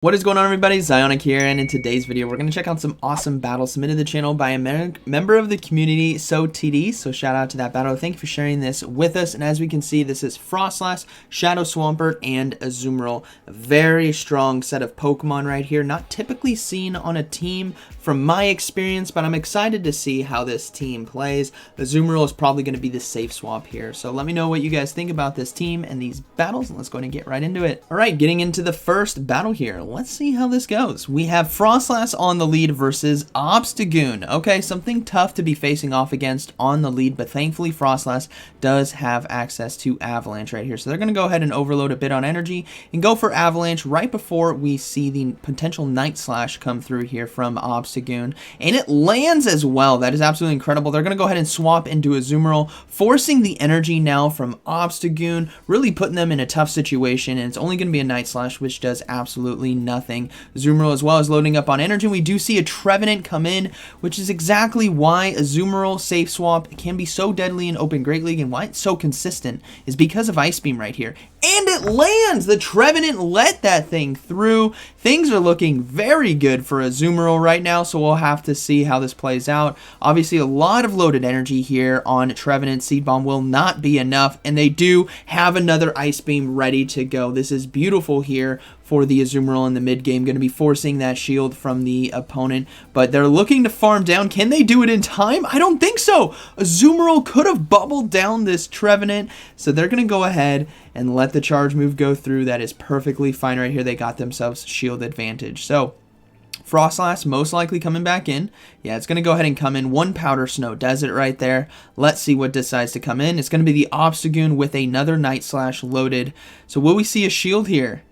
What is going on, everybody? ZyoniK here, and in today's video we're going to check out some awesome battles submitted to the channel by a member of the community, SoTD. So shout out to that battle. Thank you for sharing this with us. And as we can see, this is Frostlass, Shadow Swampert, and Azumarill. A very strong set of Pokemon right here. Not typically seen on a team from my experience, but I'm excited to see how this team plays. Azumarill is probably going to be the safe swap here. So let me know what you guys think about this team and these battles, and let's go ahead and get right into it. All right, getting into the first battle here. Let's see how this goes. We have Frostlass on the lead versus Obstagoon. Okay, something tough to be facing off against on the lead, but thankfully Frostlass does have access to Avalanche right here. So they're going to go ahead and overload a bit on energy and go for Avalanche right before we see the potential Night Slash come through here from Obstagoon. And it lands as well. That is absolutely incredible. They're going to go ahead and swap into Azumarill, forcing the energy now from Obstagoon, really putting them in a tough situation, and it's only going to be a Night Slash, which does absolutely nothing. Azumarill as well is loading up on energy. We do see a Trevenant come in, which is exactly why Azumarill safe swap can be so deadly in Open Great League and why it's so consistent is because of Ice Beam right here. And it lands! The Trevenant let that thing through. Things are looking very good for Azumarill right now, so we'll have to see how this plays out. Obviously, a lot of loaded energy here on Trevenant. Seed Bomb will not be enough, and they do have another Ice Beam ready to go. This is beautiful here for the Azumarill in the mid game, going to be forcing that shield from the opponent, but they're looking to farm down. Can they do it in time? I don't think so. Azumarill could have bubbled down this Trevenant, so they're going to go ahead and let the charge move go through. That is perfectly fine right here. They got themselves shield advantage. So Frostlass most likely coming back in. Yeah, it's going to go ahead and come in. One Powder Snow does it right there. Let's see what decides to come in. It's going to be the Obstagoon with another Night Slash loaded. So will we see a shield here?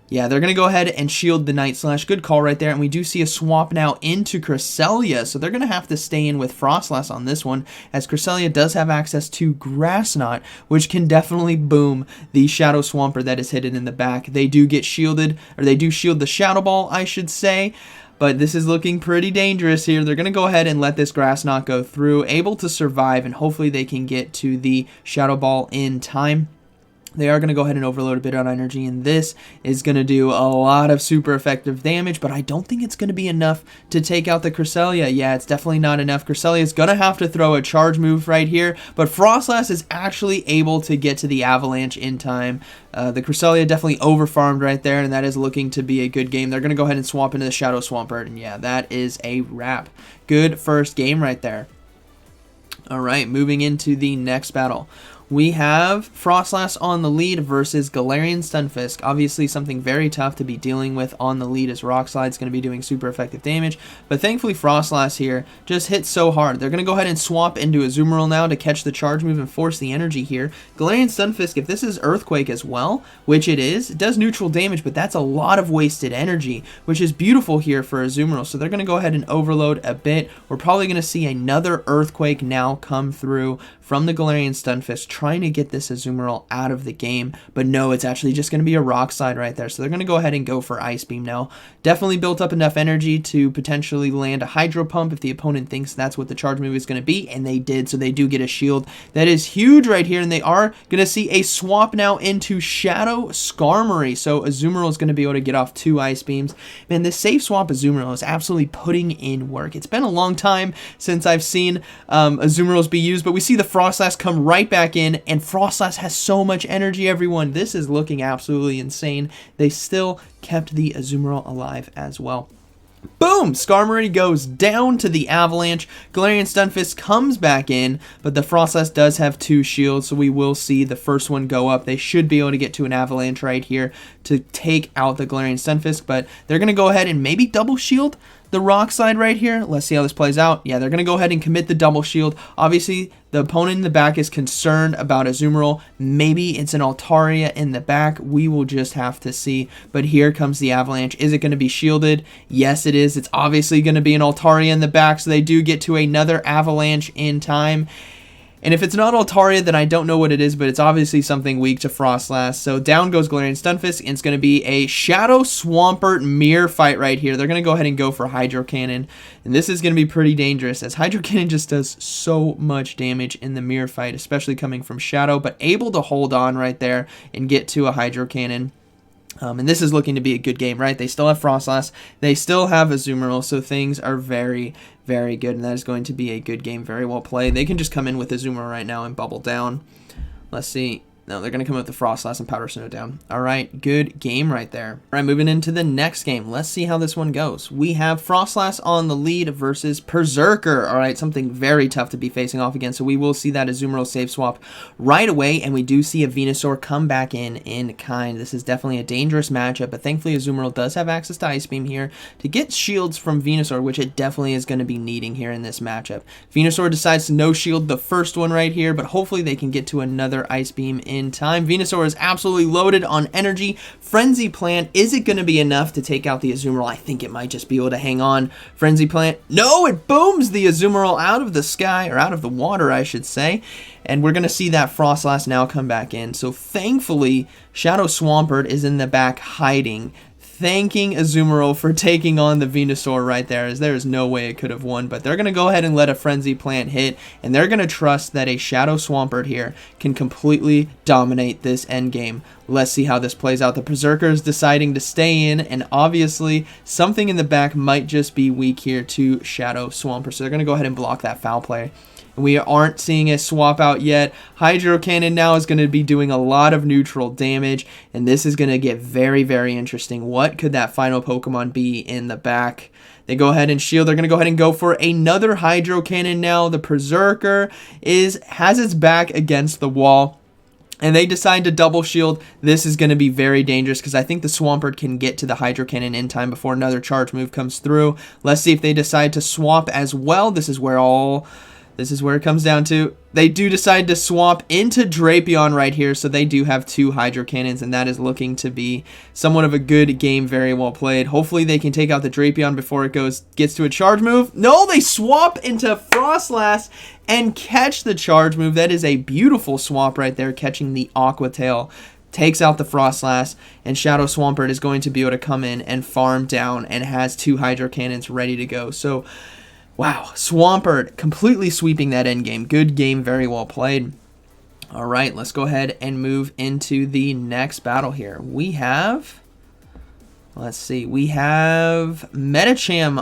Yeah, they're going to go ahead and shield the Night Slash. Good call right there. And we do see a swap now into Cresselia. So they're going to have to stay in with Frostlass on this one, as Cresselia does have access to Grass Knot, which can definitely boom the Shadow Swampert that is hidden in the back. They do get shielded, or they do shield the Shadow Ball, I should say. But this is looking pretty dangerous here. They're going to go ahead and let this Grass Knot go through, able to survive, and hopefully they can get to the Shadow Ball in time. They are going to go ahead and overload a bit on energy, and this is going to do a lot of super effective damage, but I don't think it's going to be enough to take out the Cresselia. Yeah, it's definitely not enough. Cresselia is going to have to throw a charge move right here, but Frostlass is actually able to get to the Avalanche in time. The Cresselia definitely overfarmed right there, and that is looking to be a good game. They're going to go ahead and swap into the Shadow Swampert, and yeah, that is a wrap. Good first game right there. All right, moving into the next battle. We have Frostlass on the lead versus Galarian Stunfisk. Obviously something very tough to be dealing with on the lead, as Rock Slide is going to be doing super effective damage. But thankfully Frostlass here just hits so hard. They're going to go ahead and swap into Azumarill now to catch the charge move and force the energy here. Galarian Stunfisk, if this is Earthquake as well, which it does neutral damage, but that's a lot of wasted energy, which is beautiful here for Azumarill. So they're going to go ahead and overload a bit. We're probably going to see another Earthquake now come through from the Galarian Stunfisk, trying to get this Azumarill out of the game, but no, it's actually just going to be a Rock Slide right there. So they're going to go ahead and go for Ice Beam now. Definitely built up enough energy to potentially land a Hydro Pump if the opponent thinks that's what the charge move is going to be, and they did, so they do get a shield. That is huge right here, and they are going to see a swap now into Shadow Skarmory, so Azumarill is going to be able to get off 2 Ice Beams. Man, this safe swap Azumarill is absolutely putting in work. It's been a long time since I've seen Azumarills be used, but we see the Frostlass come right back in, and Frostlass has so much energy, everyone. This is looking absolutely insane. They still kept the Azumarill alive as well. Boom! Skarmory goes down to the Avalanche. Galarian Stunfisk comes back in, but the Frostlass does have 2 shields, so we will see the first one go up. They should be able to get to an Avalanche right here to take out the Galarian Stunfisk, but they're going to go ahead and maybe double shield the Rock Slide right here. Let's see how this plays out. Yeah, they're going to go ahead and commit the double shield. Obviously, the opponent in the back is concerned about Azumarill. Maybe it's an Altaria in the back. We will just have to see. But here comes the Avalanche. Is it going to be shielded? Yes, it is. It's obviously going to be an Altaria in the back, so they do get to another Avalanche in time. And if it's not Altaria, then I don't know what it is, but it's obviously something weak to Frostlass. So down goes Galarian Stunfisk, and it's going to be a Shadow Swampert mirror fight right here. They're going to go ahead and go for Hydro Cannon, and this is going to be pretty dangerous, as Hydro Cannon just does so much damage in the mirror fight, especially coming from Shadow, but able to hold on right there and get to a Hydro Cannon. And this is looking to be a good game, right? They still have Frostlass. They still have Azumarill, so things are very, very good. And that is going to be a good game, very well played. They can just come in with Azumarill right now and bubble down. Let's see. No, they're going to come with the Frostlass and Powder Snow down. All right, good game right there. All right, moving into the next game. Let's see how this one goes. We have Frostlass on the lead versus Berserker. All right, something very tough to be facing off against. So we will see that Azumarill save swap right away, and we do see a Venusaur come back in kind. This is definitely a dangerous matchup, but thankfully Azumarill does have access to Ice Beam here to get shields from Venusaur, which it definitely is going to be needing here in this matchup. Venusaur decides to no-shield the first one right here, but hopefully they can get to another Ice Beam in time. Venusaur is absolutely loaded on energy. Frenzy Plant, is it going to be enough to take out the Azumarill? I think it might just be able to hang on. Frenzy Plant, no, it booms the Azumarill out of the sky, or out of the water, I should say. And we're going to see that Frostlass now come back in. So thankfully, Shadow Swampert is in the back hiding, thanking Azumarill for taking on the Venusaur right there, as there is no way it could have won. But they're going to go ahead and let a Frenzy Plant hit, and they're going to trust that a Shadow Swampert here can completely dominate this endgame. Let's see how this plays out. The Berserker is deciding to stay in, and obviously something in the back might just be weak here to Shadow Swampert. So they're going to go ahead and block that foul play. We aren't seeing a swap out yet. Hydro Cannon now is going to be doing a lot of neutral damage, and this is going to get very, very interesting. What could that final Pokemon be in the back? They go ahead and shield. They're going to go ahead and go for another Hydro Cannon now. The Berserker has its back against the wall, and they decide to double shield. This is going to be very dangerous because I think the Swampert can get to the Hydro Cannon in time before another charge move comes through. Let's see if they decide to swap as well. This is where it comes down to. They do decide to swap into Drapion right here, so they do have two Hydro Cannons, and that is looking to be somewhat of a good game, very well played. Hopefully they can take out the Drapion before it gets to a charge move. No, they swap into Frostlass and catch the charge move. That is a beautiful swap right there, catching the Aqua Tail. Takes out the Frostlass, and Shadow Swampert is going to be able to come in and farm down and has two Hydro Cannons ready to go. So wow, Swampert completely sweeping that endgame. Good game, very well played. All right, let's go ahead and move into the next battle here. We have Metacham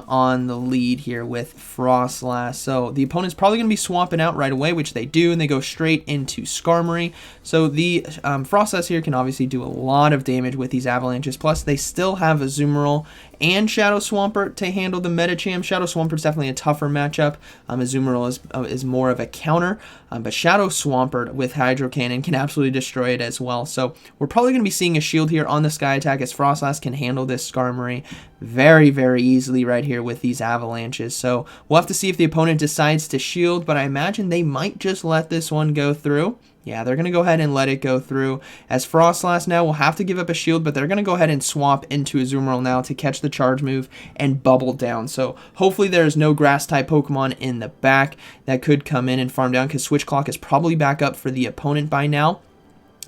on the lead here with Frostlass. So the opponent's probably going to be swapping out right away, which they do, and they go straight into Skarmory. So the Frostlass here can obviously do a lot of damage with these avalanches. Plus, they still have Azumarill and Shadow Swampert to handle the Metacham. Shadow Swampert's definitely a tougher matchup. Azumarill is more of a counter, but Shadow Swampert with Hydro Cannon can absolutely destroy it as well. So we're probably going to be seeing a shield here on the Sky Attack, as Frostlass can handle this Skarmory very, very easily right here with these avalanches. So we'll have to see if the opponent decides to shield, but I imagine they might just let this one go through. Yeah, they're going to go ahead and let it go through, as Frostlass now will have to give up a shield, but they're going to go ahead and swap into Azumarill now to catch the charge move and bubble down. So hopefully there's no grass-type Pokemon in the back that could come in and farm down, because Switch Clock is probably back up for the opponent by now,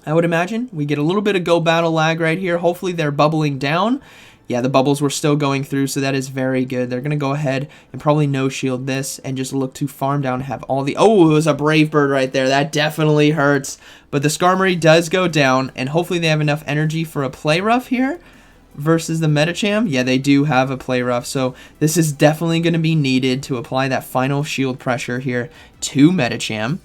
I would imagine. We get a little bit of go battle lag right here. Hopefully they're bubbling down. Yeah, the bubbles were still going through, so that is very good. They're going to go ahead and probably no-shield this and just look to farm down and have all the... Oh, it was a Brave Bird right there. That definitely hurts. But the Skarmory does go down, and hopefully they have enough energy for a Play Rough here versus the Metacham. Yeah, they do have a Play Rough, so this is definitely going to be needed to apply that final shield pressure here to Metacham.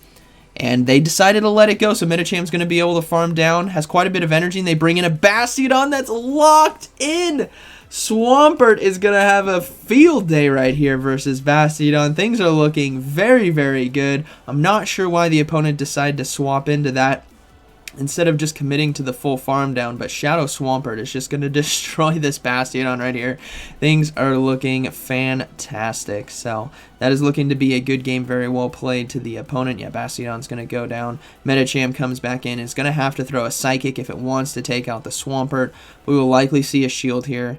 And they decided to let it go, so Metacham's going to be able to farm down, has quite a bit of energy, and they bring in a Bastiodon that's locked in. Swampert is going to have a field day right here versus Bastiodon. Things are looking very, very good. I'm not sure why the opponent decided to swap into that instead of just committing to the full farm down, but Shadow Swampert is just going to destroy this Bastiodon right here. Things are looking fantastic, so that is looking to be a good game, very well played to the opponent. Yeah, Bastiodon's going to go down. Metacham comes back in. It's going to have to throw a Psychic if it wants to take out the Swampert. We will likely see a shield here.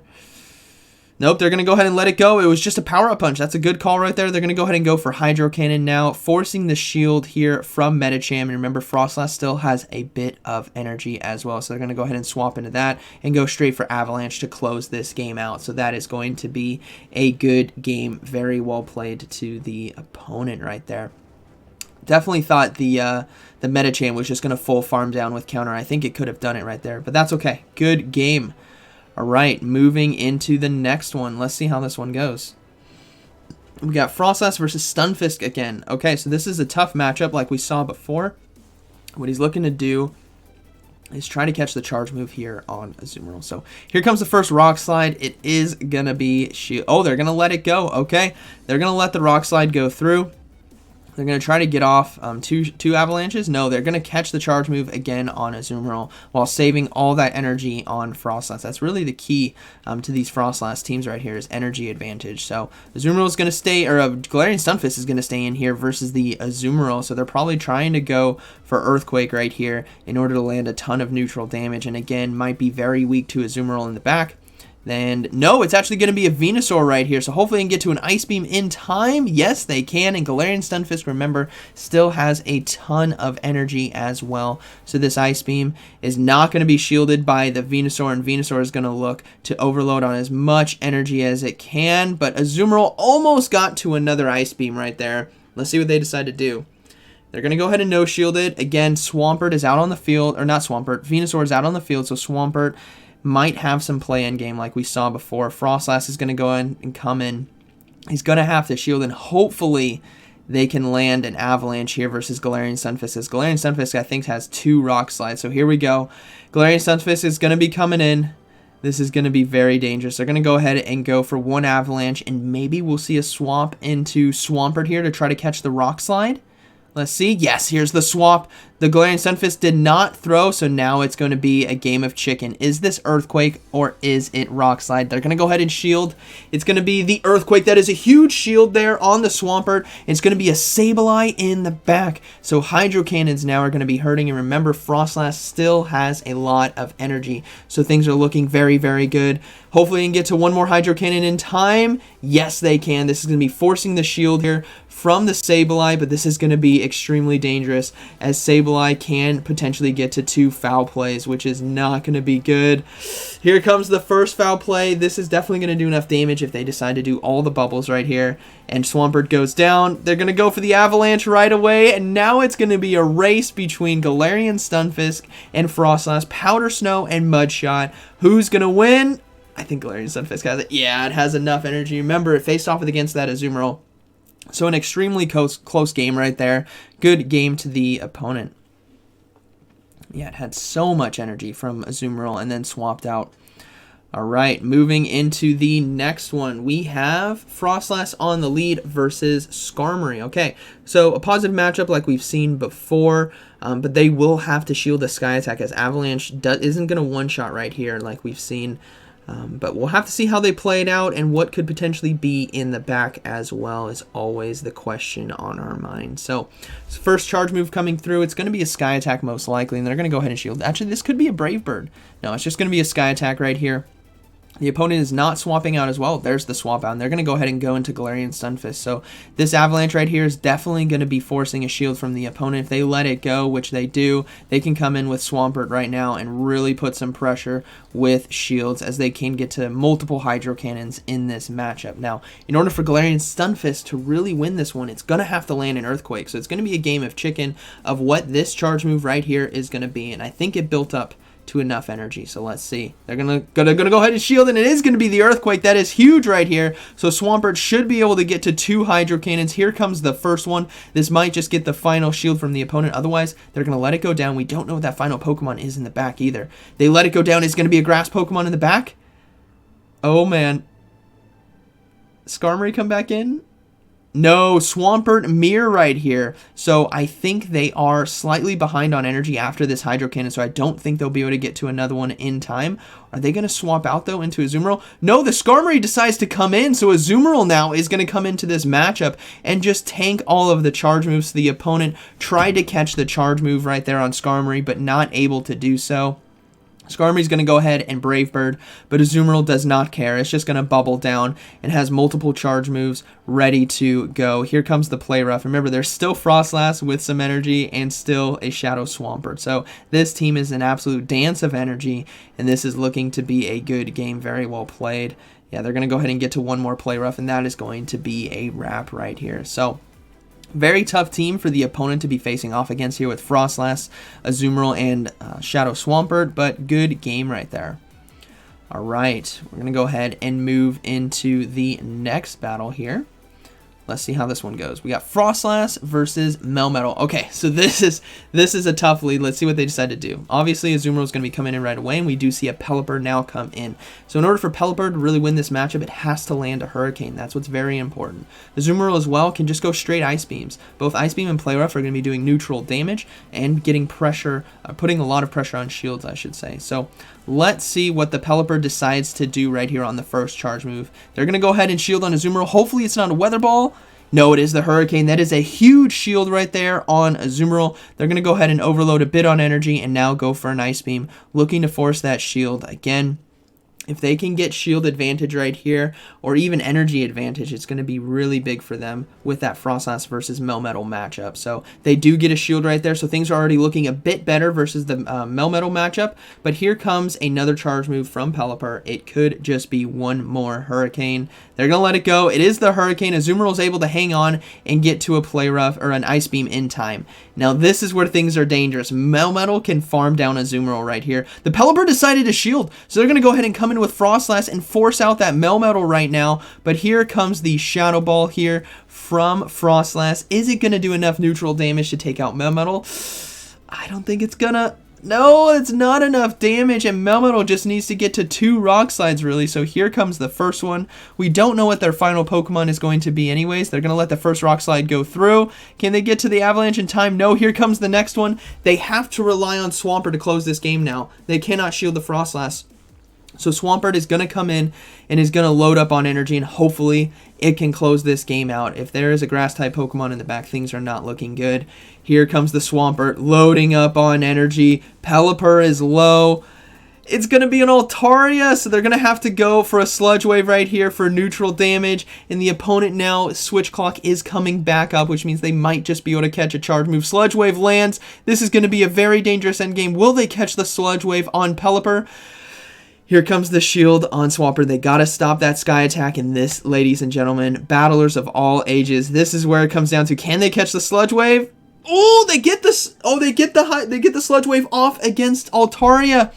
Nope, they're going to go ahead and let it go. It was just a power-up punch. That's a good call right there. They're going to go ahead and go for Hydro Cannon now, forcing the shield here from Metacham. And remember, Frostlass still has a bit of energy as well, so they're going to go ahead and swap into that and go straight for Avalanche to close this game out. So that is going to be a good game. Very well played to the opponent right there. Definitely thought the Metacham was just going to full farm down with counter. I think it could have done it right there, but that's okay. Good game. All right, moving into the next one. Let's see how this one goes. We got Frostlass versus Stunfisk again. Okay, so this is a tough matchup like we saw before. What he's looking to do is try to catch the charge move here on Azumarill. So here comes the first Rock Slide. It is going to be shield. Oh, they're going to let it go. Okay, they're going to let the Rock Slide go through. They're going to try to get off two avalanches. No, they're going to catch the charge move again on Azumarill while saving all that energy on Frostlass. That's really the key to these Frostlass teams right here is energy advantage. So Azumarill is going to stay, or Galarian Stunfisk is going to stay in here versus the Azumarill. So they're probably trying to go for Earthquake right here in order to land a ton of neutral damage. And again, might be very weak to Azumarill in the back. And no, it's actually going to be a Venusaur right here. So hopefully they can get to an Ice Beam in time. Yes, they can. And Galarian Stunfisk, remember, still has a ton of energy as well. So this Ice Beam is not going to be shielded by the Venusaur. And Venusaur is going to look to overload on as much energy as it can. But Azumarill almost got to another Ice Beam right there. Let's see what they decide to do. They're going to go ahead and no-shield it. Again, Swampert is out on the field. Or not Swampert. Venusaur is out on the field. So Swampert might have some play in game like we saw before. Frostlass is going to go in and come in. He's going to have to shield, and hopefully they can land an Avalanche here versus Galarian Stunfisk. Galarian Stunfisk, I think, has 2 Rock Slides. So here we go. Galarian Stunfisk is going to be coming in. This is going to be very dangerous. They're going to go ahead and go for 1 Avalanche, and maybe we'll see a swap into Swampert here to try to catch the Rock Slide. Let's see. Yes, here's the swap. The Galarian Stunfisk did not throw, so now it's going to be a game of chicken. Is this Earthquake or is it Rock Slide? They're going to go ahead and shield. It's going to be the Earthquake. That is a huge shield there on the Swampert. It's going to be a Sableye in the back. So Hydro Cannons now are going to be hurting. And remember, Frostlass still has a lot of energy. So things are looking very, very good. Hopefully they can get to 1 more Hydro Cannon in time. Yes, they can. This is going to be forcing the shield here from the Sableye, but this is going to be extremely dangerous as Sableye can potentially get to 2 foul plays, which is not going to be good. Here comes the first foul play. This is definitely going to do enough damage if they decide to do all the bubbles right here. And Swampert goes down. They're going to go for the Avalanche right away, and now it's going to be a race between Galarian Stunfisk and Frostlass, Powder Snow and Mudshot. Who's going to win? I think Galarian Stunfisk has it. Yeah, it has enough energy. Remember, it faced off against that Azumarill. So an extremely close game right there. Good game to the opponent. Yeah, it had so much energy from Azumarill and then swapped out. All right, moving into the next one. We have Frostlass on the lead versus Skarmory. Okay, so a positive matchup like we've seen before, but they will have to shield the Sky Attack as Avalanche isn't going to one-shot right here like we've seen. But we'll have to see how they play it out and what could potentially be in the back as well is always the question on our mind. So first charge move coming through, it's going to be a Sky Attack most likely, and they're going to go ahead and shield. Actually, this could be a Brave Bird. No, it's just going to be a Sky Attack right here. The opponent is not swapping out as well. There's the swap out, and they're going to go ahead and go into Galarian Stunfisk. So this Avalanche right here is definitely going to be forcing a shield from the opponent. If they let it go, which they do, they can come in with Swampert right now and really put some pressure with shields as they can get to multiple Hydro Cannons in this matchup. Now, in order for Galarian Stunfisk to really win this one, it's going to have to land an Earthquake. So it's going to be a game of chicken of what this charge move right here is going to be, and I think it built up to enough energy. So let's see. They're gonna go ahead and shield, and it is gonna be the Earthquake. That is huge right here. So Swampert should be able to get to 2 Hydro Cannons. Here comes the first one. This might just get the final shield from the opponent. Otherwise, they're gonna let it go down. We don't know what that final Pokemon is in the back either. They let it go down. Is gonna be a grass Pokemon in the back? Oh man. Skarmory come back in? No, Swampert Mirror right here. So I think they are slightly behind on energy after this Hydro Cannon, so I don't think they'll be able to get to another one in time. Are they going to swap out, though, into Azumarill? No, the Skarmory decides to come in, so Azumarill now is going to come into this matchup and just tank all of the charge moves. The opponent tried to catch the charge move right there on Skarmory, but not able to do so. Skarmory's going to go ahead and Brave Bird, but Azumarill does not care. It's just going to bubble down and has multiple charge moves ready to go. Here comes the Play Rough. Remember, there's still Frostlass with some energy and still a Shadow Swampert. So this team is an absolute dance of energy, and this is looking to be a good game. Very well played. Yeah, they're going to go ahead and get to 1 more Play Rough, and that is going to be a wrap right here. So Very tough team for the opponent to be facing off against here with Frostlass, Azumarill, and Shadow Swampert, but good game right there. All right, we're going to go ahead and move into the next battle here. Let's see how this one goes. We got Frostlass versus Melmetal. Okay, so this is a tough lead. Let's see what they decide to do. Obviously, Azumarill is going to be coming in right away, and we do see a Pelipper now come in. So in order for Pelipper to really win this matchup, it has to land a Hurricane. That's what's very important. Azumarill as well can just go straight Ice Beams. Both Ice Beam and Play Rough are going to be doing neutral damage and getting pressure, putting a lot of pressure on shields, I should say. So let's see what the Pelipper decides to do right here on the first charge move. They're going to go ahead and shield on Azumarill. Hopefully it's not a Weather Ball. No, it is the Hurricane. That is a huge shield right there on Azumarill. They're going to go ahead and overload a bit on energy and now go for an Ice Beam, looking to force that shield. Again, if they can get shield advantage right here, or even energy advantage, it's going to be really big for them with that Frostlass versus Melmetal matchup. So they do get a shield right there, so things are already looking a bit better versus the Melmetal matchup. But here comes another charge move from Pelipper. It could just be one more Hurricane. They're going to let it go. It is the Hurricane. Azumarill is able to hang on and get to a Play Rough or an Ice Beam in time. Now this is where things are dangerous. Melmetal can farm down Azumarill right here. The Pelipper decided to shield, so they're going to go ahead and come in with Frostlass and force out that Melmetal right now. But here comes the Shadow Ball here from Frostlass. Is it going to do enough neutral damage to take out Melmetal? I don't think it's gonna. No, it's not enough damage, and Melmetal just needs to get to 2 Rock Slides, really. So here comes the first one. We don't know what their final Pokemon is going to be anyways. They're going to let the first Rock Slide go through. Can they get to the Avalanche in time? No, here comes the next one. They have to rely on Swampert to close this game now. They cannot shield the Frostlass. So Swampert is going to come in and is going to load up on energy, and hopefully it can close this game out. If there is a Grass-type Pokemon in the back, things are not looking good. Here comes the Swampert loading up on energy. Pelipper is low. It's going to be an Altaria, so they're going to have to go for a Sludge Wave right here for neutral damage. And the opponent now, Switch Clock is coming back up, which means they might just be able to catch a charge move. Sludge Wave lands. This is going to be a very dangerous endgame. Will they catch the Sludge Wave on Pelipper? Here comes the shield on Swampert. They got to stop that Sky Attack, and this, ladies and gentlemen, battlers of all ages, this is where it comes down to, can they catch the Sludge Wave? Oh, they get this. Oh, they get the Sludge Wave off against Altaria.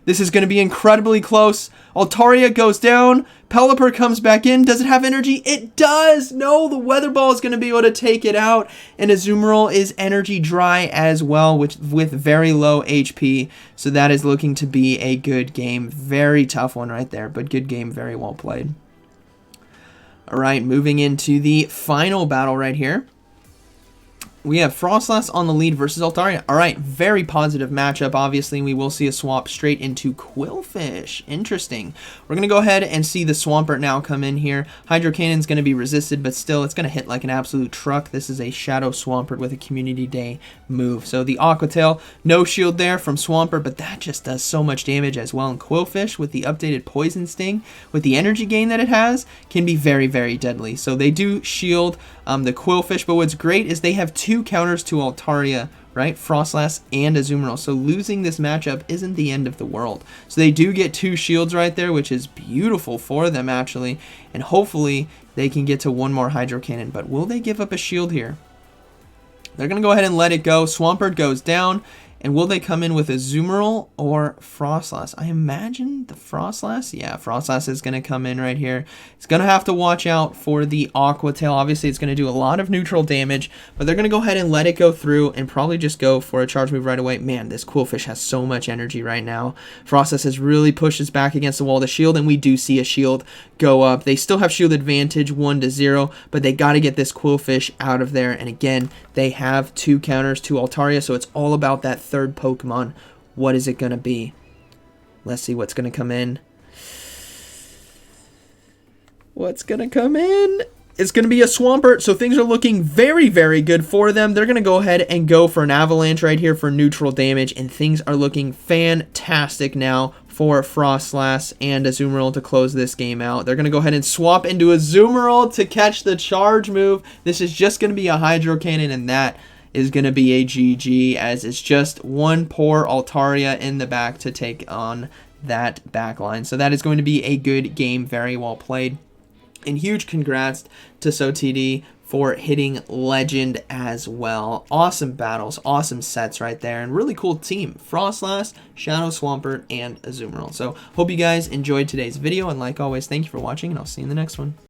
This is going to be incredibly close. Altaria goes down. Pelipper comes back in. Does it have energy? It does. No, the Weather Ball is going to be able to take it out. And Azumarill is energy dry as well, with very low HP. So that is looking to be a good game. Very tough one right there, but good game. Very well played. All right, moving into the final battle right here. We have Frostlass on the lead versus Altaria. All right, very positive matchup. Obviously, we will see a swap straight into Qwilfish. Interesting. We're going to go ahead and see the Swampert now come in here. Hydro Cannon's going to be resisted, but still, it's going to hit like an absolute truck. This is a Shadow Swampert with a Community Day move. So the Aqua Tail, no shield there from Swampert, but that just does so much damage as well. And Qwilfish, with the updated Poison Sting, with the energy gain that it has, can be very, very deadly. So they do shield the Qwilfish, but what's great is they have 2 counters to Altaria, right? Frostlass and Azumarill. So losing this matchup isn't the end of the world. So they do get 2 shields right there, which is beautiful for them actually. And hopefully they can get to 1 more Hydro Cannon. But will they give up a shield here? They're going to go ahead and let it go. Swampert goes down. And will they come in with Azumarill or Frostlass? I imagine the Frostlass. Yeah, Frostlass is going to come in right here. It's going to have to watch out for the Aqua Tail. Obviously, it's going to do a lot of neutral damage, but they're going to go ahead and let it go through and probably just go for a charge move right away. Man, this Qwilfish has so much energy right now. Frostlass has really pushed us back against the wall of the shield, and we do see a shield go up. They still have shield advantage 1-0, but they got to get this Qwilfish out of there. And again, they have 2 counters to Altaria, so it's all about that third Pokemon. What is it going to be? Let's see what's going to come in. What's going to come in? It's going to be a Swampert, so things are looking very, very good for them. They're going to go ahead and go for an Avalanche right here for neutral damage, and things are looking fantastic now for Frostlass and Azumarill to close this game out. They're going to go ahead and swap into Azumarill to catch the charge move. This is just going to be a Hydro Cannon, and that is going to be a GG, as it's just one poor Altaria in the back to take on that back line. So that is going to be a good game, very well played. And huge congrats to SoTD for hitting Legend as well. Awesome battles, awesome sets right there, and really cool team. Frostlass, Shadow Swampert, and Azumarill. So hope you guys enjoyed today's video, and like always, thank you for watching, and I'll see you in the next one.